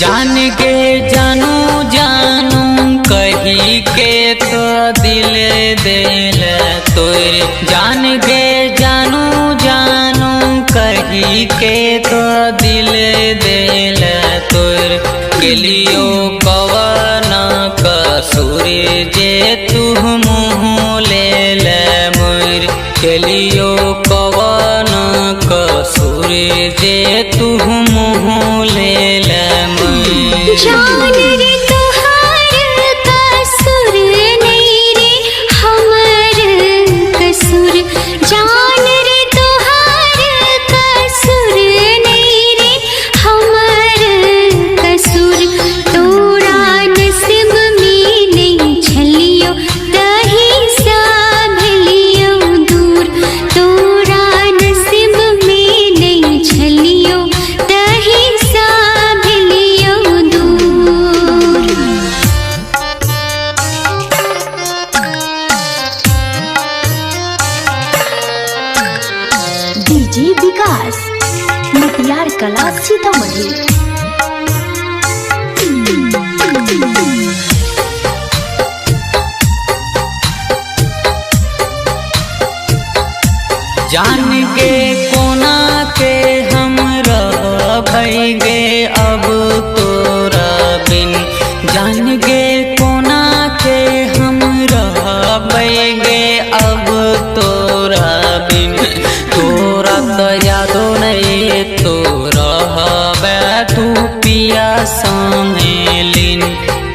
जान के जानू जानू कही के तो दिल दिल तोर। जान के जानू जानू कही के तो दिल दिल तोर। गेलियो कवन कसूर जे तू मुँह ले मोर। गेलियो कवन कसूर जे तू मुँह ले मोर। जान रे तुहार कसूर नहीं रे हमर कसूर। जान रे तुहार कसूर नहीं रे हमर कसूर। तोरा नसीब में नहीं छलियो तही सा भेलियो दूर। तोरा नसीब में नहीं छलियो तही सा भेलियो दूर। डीजे विकास मटियार कला सीतामढ़ी। जान के कोना के हम रह भइगे अब तोरा बिन। जान के कोना के हम रह भइगे अब तोरा बिन। तोरा तो यादो नहीं तोरा तू पिया संगे लीन।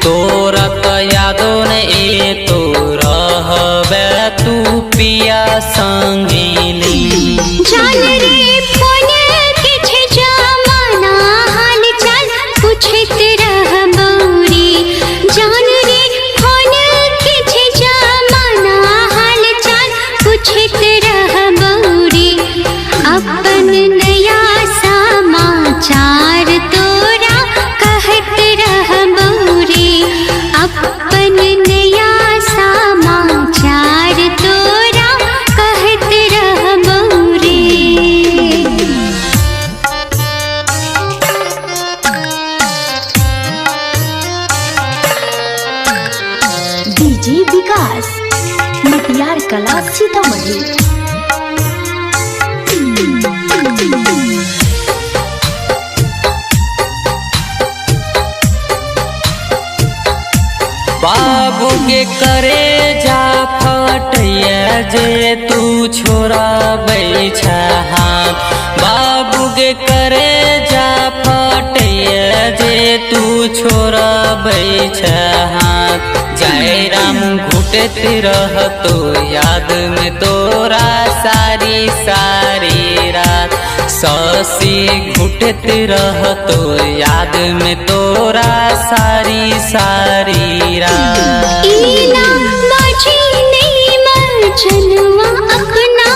तोरा तो यादो नहीं तोरा तू पिया संगे लीन। जान रे फोन किछ जमाना हाल चाल पूछत रह बौरी। जान रे फोन किछ जमाना हाल चाल पूछत रह बौरी। अपन नया समाचार तोरा कहत रह बौरी। अपन नया समाचार तोरा कहत रह बौरी। डीजे विकास मटियार कला सीतामढ़ी। बाबू के करे जा फटैया जे तू छोरा बैठा हाथ। बाबू के करे जा फटैया जे तू छोरा बैठा हाथ। जय राम घुटत रह तो याद में तोरा सारी सारी रात। ससी घुटत रह तो याद में तोरा सारी सारी रात। इना बाजी नहीं मर्जनवा अपना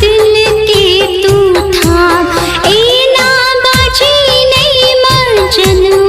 दिल के तू थाम। इना बाजी नहीं मर्जनवा